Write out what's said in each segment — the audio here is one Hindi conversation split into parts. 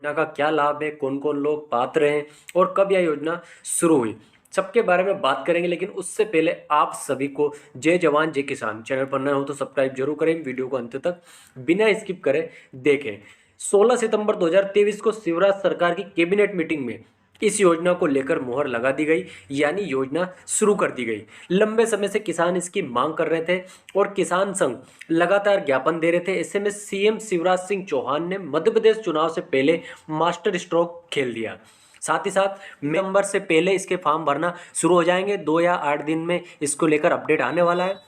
योजना का क्या लाभ है, कौन कौन लोग पात्र हैं और कब यह योजना शुरू हुई, सबके बारे में बात करेंगे। लेकिन उससे पहले आप सभी को जय जवान जय किसान, चैनल पर नए हो तो सब्सक्राइब जरूर करें, वीडियो को अंत तक बिना स्किप करें देखें। 16 सितंबर 2023 को शिवराज सरकार की कैबिनेट मीटिंग में इस योजना को लेकर मुहर लगा दी गई, यानी योजना शुरू कर दी गई। लंबे समय से किसान इसकी मांग कर रहे थे और किसान संघ लगातार ज्ञापन दे रहे थे। ऐसे में सीएम शिवराज सिंह चौहान ने मध्य प्रदेश चुनाव से पहले मास्टर स्ट्रोक खेल दिया। साथ ही साथ नवंबर से पहले इसके फॉर्म भरना शुरू हो जाएंगे। 2 या 8 दिन में इसको लेकर अपडेट आने वाला है।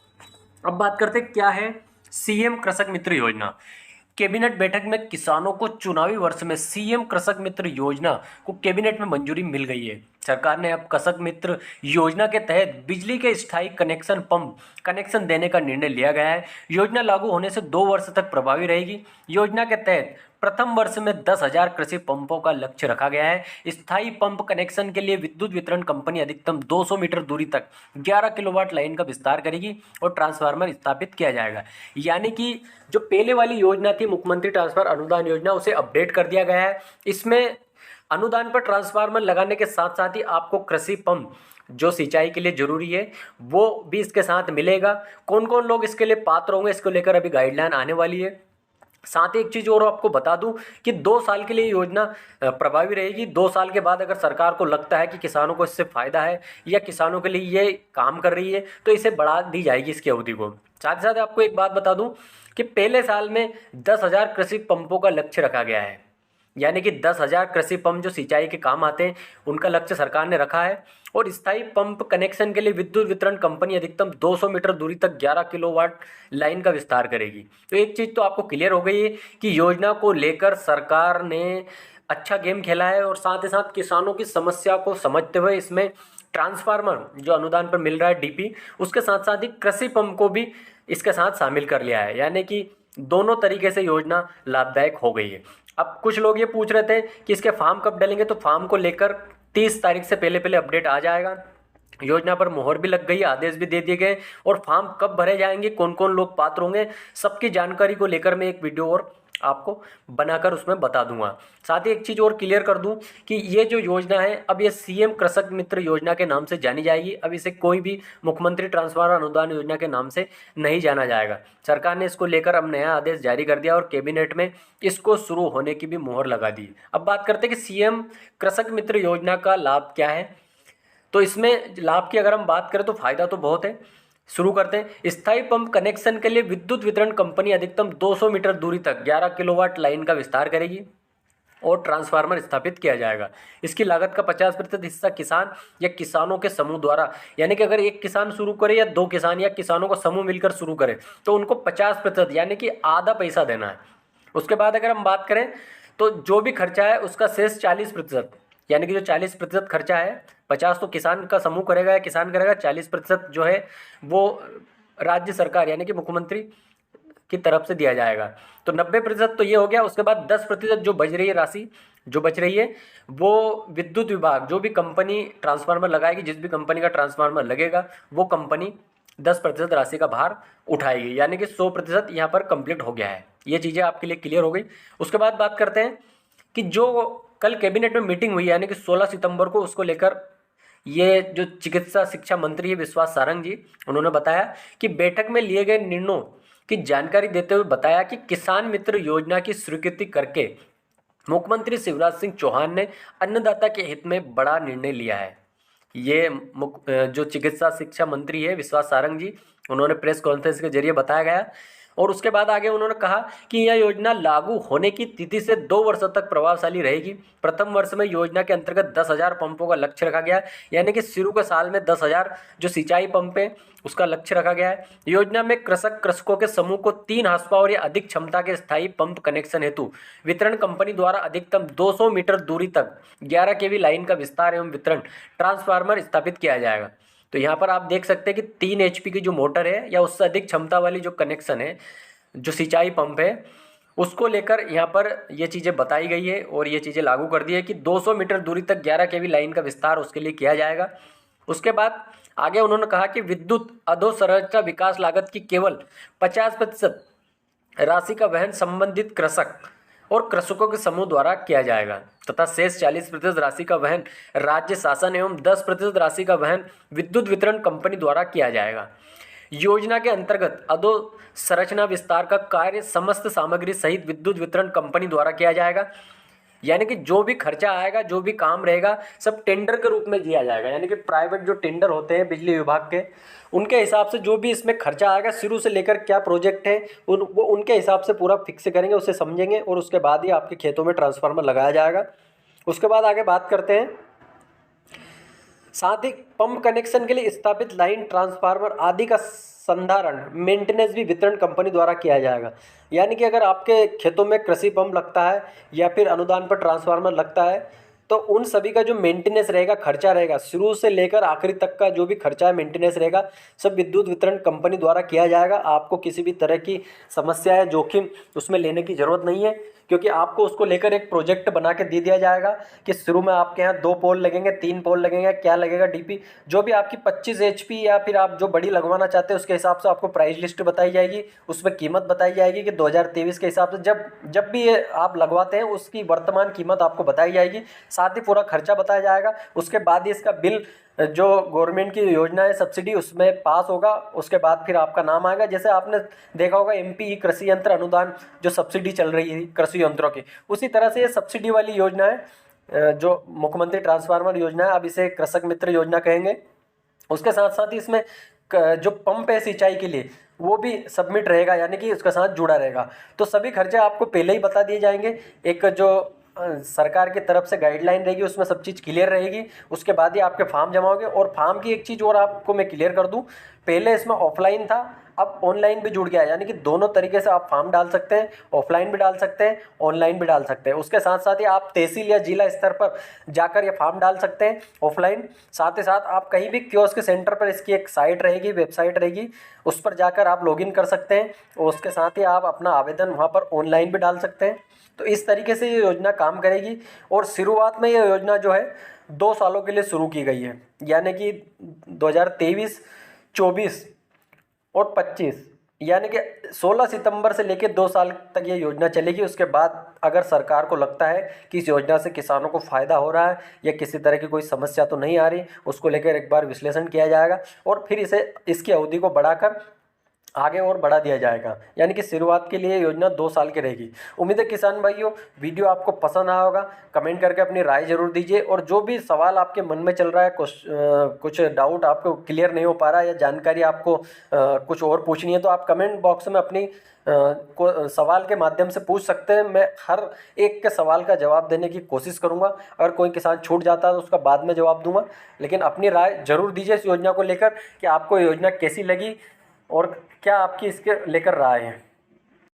अब बात करते हैं क्या है सीएम कृषक मित्र योजना। कैबिनेट बैठक में किसानों को चुनावी वर्ष में सीएम कृषक मित्र योजना को कैबिनेट में मंजूरी मिल गई है। सरकार ने अब कृषक मित्र योजना के तहत बिजली के स्थायी कनेक्शन पंप कनेक्शन देने का निर्णय लिया गया है। योजना लागू होने से 2 वर्ष तक प्रभावी रहेगी। योजना के तहत प्रथम वर्ष में 10,000 कृषि पंपों का लक्ष्य रखा गया है। स्थायी पंप कनेक्शन के लिए विद्युत वितरण कंपनी अधिकतम 200 मीटर दूरी तक 11 किलोवाट लाइन का विस्तार करेगी और ट्रांसफार्मर स्थापित किया जाएगा। यानी कि जो पहले वाली योजना थी मुख्यमंत्री ट्रांसफर अनुदान योजना, उसे अपडेट कर दिया गया है। इसमें अनुदान पर ट्रांसफार्मर लगाने के साथ साथ ही आपको कृषि पंप जो सिंचाई के लिए जरूरी है वो भी इसके साथ मिलेगा। कौन कौन लोग इसके लिए पात्र होंगे, इसको लेकर अभी गाइडलाइन आने वाली है। साथ ही एक चीज़ और आपको बता दूं कि 2 साल के लिए योजना प्रभावी रहेगी। 2 साल के बाद अगर सरकार को लगता है कि किसानों को इससे फायदा है या किसानों के लिए ये काम कर रही है तो इसे बढ़ा दी जाएगी इसकी अवधि को। साथ ही साथ आपको एक बात बता दूं कि पहले साल में 10,000 कृषि पंपों का लक्ष्य रखा गया है। यानी कि 10,000 कृषि पंप जो सिंचाई के काम आते हैं उनका लक्ष्य सरकार ने रखा है। और स्थायी पंप कनेक्शन के लिए विद्युत वितरण कंपनी अधिकतम 200 मीटर दूरी तक 11 किलोवाट लाइन का विस्तार करेगी। तो एक चीज़ तो आपको क्लियर हो गई है कि योजना को लेकर सरकार ने अच्छा गेम खेला है और साथ ही साथ किसानों की समस्या को समझते हुए इसमें ट्रांसफार्मर जो अनुदान पर मिल रहा है डीपी, उसके साथ साथ ही कृषि पंप को भी इसके साथ शामिल कर लिया है। यानी कि दोनों तरीके से योजना लाभदायक हो गई है। अब कुछ लोग ये पूछ रहे थे कि इसके फॉर्म कब डलेंगे, तो फॉर्म को लेकर 30 तारीख से पहले पहले अपडेट आ जाएगा। योजना पर मोहर भी लग गई, आदेश भी दे दिए गए और फॉर्म कब भरे जाएंगे, कौन कौन लोग पात्र होंगे, सबकी जानकारी को लेकर मैं एक वीडियो और आपको बनाकर उसमें बता दूंगा। साथ ही एक चीज़ और क्लियर कर दूं कि ये जो योजना है अब ये सीएम कृषक मित्र योजना के नाम से जानी जाएगी। अब इसे कोई भी मुख्यमंत्री ट्रांसफर अनुदान योजना के नाम से नहीं जाना जाएगा। सरकार ने इसको लेकर अब नया आदेश जारी कर दिया और कैबिनेट में इसको शुरू होने की भी मोहर लगा दी। अब बात करते हैं कि सीएम कृषक मित्र योजना का लाभ क्या है। तो इसमें लाभ की अगर हम बात करें तो फायदा तो बहुत है। शुरू करते हैं। स्थायी पंप कनेक्शन के लिए विद्युत वितरण कंपनी अधिकतम 200 मीटर दूरी तक 11 किलोवाट लाइन का विस्तार करेगी और ट्रांसफार्मर स्थापित किया जाएगा। इसकी लागत का 50% हिस्सा किसान या किसानों के समूह द्वारा, यानी कि अगर एक किसान शुरू करे या 2 किसान या किसानों का समूह मिलकर शुरू करे तो उनको 50% यानी कि आधा पैसा देना है। उसके बाद अगर हम बात करें तो जो भी खर्चा है उसका शेष 40%, यानी कि जो 40% खर्चा है, 50 तो किसान का समूह करेगा या किसान करेगा, 40% जो है वो राज्य सरकार यानी कि मुख्यमंत्री की तरफ से दिया जाएगा। तो 90% तो ये हो गया। उसके बाद 10% जो बच रही है राशि, जो बच रही है वो विद्युत विभाग, जो भी कंपनी ट्रांसफार्मर लगाएगी, जिस भी कंपनी का ट्रांसफार्मर लगेगा वो कंपनी 10% राशि का भार उठाएगी। यानी कि 100% यहाँ पर कंप्लीट हो गया है। ये चीज़ें आपके लिए क्लियर हो गई। उसके बाद बात करते हैं कि जो कल कैबिनेट में मीटिंग हुई यानी कि 16 सितंबर को, उसको लेकर ये जो चिकित्सा शिक्षा मंत्री है विश्वास सारंग जी, उन्होंने बताया कि बैठक में लिए गए निर्णयों की जानकारी देते हुए बताया कि किसान मित्र योजना की स्वीकृति करके मुख्यमंत्री शिवराज सिंह चौहान ने अन्नदाता के हित में बड़ा निर्णय लिया है। ये जो चिकित्सा शिक्षा मंत्री है विश्वास सारंग जी, उन्होंने प्रेस कॉन्फ्रेंस के जरिए बताया गया। और उसके बाद आगे उन्होंने कहा कि यह योजना लागू होने की तिथि से 2 वर्षों तक प्रभावशाली रहेगी। प्रथम वर्ष में योजना के अंतर्गत 10,000 पंपों का लक्ष्य रखा गया है, यानी कि शुरू के साल में 10,000 जो सिंचाई पंप है उसका लक्ष्य रखा गया है। योजना में कृषकों के समूह को 3 हॉर्स पावर या अधिक क्षमता के स्थायी पंप कनेक्शन हेतु वितरण कंपनी द्वारा अधिकतम 200 मीटर दूरी तक 11 केवी लाइन का विस्तार एवं वितरण ट्रांसफार्मर स्थापित किया जाएगा। तो यहाँ पर आप देख सकते हैं कि 3 HP की जो मोटर है या उससे अधिक क्षमता वाली जो कनेक्शन है, जो सिंचाई पंप है, उसको लेकर यहाँ पर ये चीज़ें बताई गई है और ये चीज़ें लागू कर दी है कि 200 मीटर दूरी तक 11 केवी लाइन का विस्तार उसके लिए किया जाएगा। उसके बाद आगे उन्होंने कहा कि विद्युत अधोसंरचना विकास लागत की केवल 50% राशि का वहन संबंधित कृषक और कृषकों के समूह द्वारा किया जाएगा तथा शेष 40% राशि का वहन राज्य शासन एवं 10% राशि का वहन विद्युत वितरण कंपनी द्वारा किया जाएगा। योजना के अंतर्गत अधोसंरचना विस्तार का कार्य समस्त सामग्री सहित विद्युत वितरण कंपनी द्वारा किया जाएगा। यानी कि जो भी खर्चा आएगा, जो भी काम रहेगा, सब टेंडर के रूप में दिया जाएगा। यानी कि प्राइवेट जो टेंडर होते हैं बिजली विभाग के, उनके हिसाब से जो भी इसमें खर्चा आएगा, शुरू से लेकर क्या प्रोजेक्ट है वो उनके हिसाब से पूरा फिक्स करेंगे, उसे समझेंगे और उसके बाद ही आपके खेतों में ट्रांसफार्मर लगाया जाएगा। उसके बाद आगे बात करते हैं, साथ ही पंप कनेक्शन के लिए स्थापित लाइन, ट्रांसफार्मर आदि का संधारण मेंटेनेंस भी वितरण कंपनी द्वारा किया जाएगा। यानी कि अगर आपके खेतों में कृषि पंप लगता है या फिर अनुदान पर ट्रांसफार्मर लगता है, तो उन सभी का जो मेंटेनेंस रहेगा, खर्चा रहेगा, शुरू से लेकर आखिरी तक का जो भी खर्चा है, मेंटेनेंस रहेगा, सब विद्युत वितरण कंपनी द्वारा किया जाएगा। आपको किसी भी तरह की समस्या या जोखिम उसमें लेने की ज़रूरत नहीं है, क्योंकि आपको उसको लेकर एक प्रोजेक्ट बना के दे दिया जाएगा कि शुरू में आपके यहाँ 2 पोल लगेंगे, 3 पोल लगेंगे, क्या लगेगा, डीपी जो भी आपकी 25 HP या फिर आप जो बड़ी लगवाना चाहते हैं उसके हिसाब से आपको प्राइस लिस्ट बताई जाएगी, उसमें कीमत बताई जाएगी कि 2023 के हिसाब से जब भी ये आप लगवाते हैं उसकी वर्तमान कीमत आपको बताई जाएगी, साथ ही पूरा खर्चा बताया जाएगा। उसके बाद ही इसका बिल जो गवर्नमेंट की योजना है सब्सिडी उसमें पास होगा, उसके बाद फिर आपका नाम आएगा। जैसे आपने देखा होगा MP कृषि यंत्र अनुदान जो सब्सिडी चल रही है कृषि यंत्रों की, उसी तरह से ये सब्सिडी वाली योजना है जो मुख्यमंत्री ट्रांसफार्मर योजना है, अब इसे कृषक मित्र योजना कहेंगे। उसके साथ साथ ही इसमें जो पंप है सिंचाई के लिए वो भी सबमिट रहेगा, यानी कि उसके साथ जुड़ा रहेगा। तो सभी खर्चे आपको पहले ही बता दिए जाएंगे। एक जो सरकार की तरफ से गाइडलाइन रहेगी उसमें सब चीज़ क्लियर रहेगी। उसके बाद ही आपके फॉर्म जमा होंगे। और फॉर्म की एक चीज़ और आपको मैं क्लियर कर दूं, पहले इसमें ऑफलाइन था, अब ऑनलाइन भी जुड़ गया है। यानी कि दोनों तरीके से आप फॉर्म डाल सकते हैं, ऑफलाइन भी डाल सकते हैं, ऑनलाइन भी डाल सकते हैं। उसके साथ साथ ही आप तहसील या जिला स्तर पर जाकर ये फॉर्म डाल सकते हैं ऑफलाइन। साथ ही साथ आप कहीं भी कियोस्क सेंटर पर इसकी एक साइट रहेगी, वेबसाइट रहेगी, उस पर जाकर आप लॉगिन कर सकते हैं और उसके साथ ही आप अपना आवेदन वहाँ पर ऑनलाइन भी डाल सकते हैं। तो इस तरीके से ये योजना काम करेगी। और शुरुआत में ये योजना जो है 2 सालों के लिए शुरू की गई है, यानी कि 2023, 24 और 25, यानी कि 16 सितंबर से लेकर 2 साल तक ये योजना चलेगी। उसके बाद अगर सरकार को लगता है कि इस योजना से किसानों को फ़ायदा हो रहा है या किसी तरह की कोई समस्या तो नहीं आ रही, उसको लेकर एक बार विश्लेषण किया जाएगा और फिर इसकी अवधि को बढ़ाकर आगे और बढ़ा दिया जाएगा। यानी कि शुरुआत के लिए योजना 2 साल की रहेगी। उम्मीद है किसान भाइयों वीडियो आपको पसंद आया होगा। कमेंट करके अपनी राय जरूर दीजिए और जो भी सवाल आपके मन में चल रहा है, कुछ डाउट आपको क्लियर नहीं हो पा रहा है या जानकारी आपको कुछ और पूछनी है, तो आप कमेंट बॉक्स में अपनी सवाल के माध्यम से पूछ सकते हैं। मैं हर एक के सवाल का जवाब देने की कोशिश करूंगा। अगर कोई किसान छूट जाता है तो उसका बाद में जवाब दूंगा, लेकिन अपनी राय जरूर दीजिए इस योजना को लेकर कि आपको योजना कैसी लगी और क्या आपकी इसके लेकर राय है।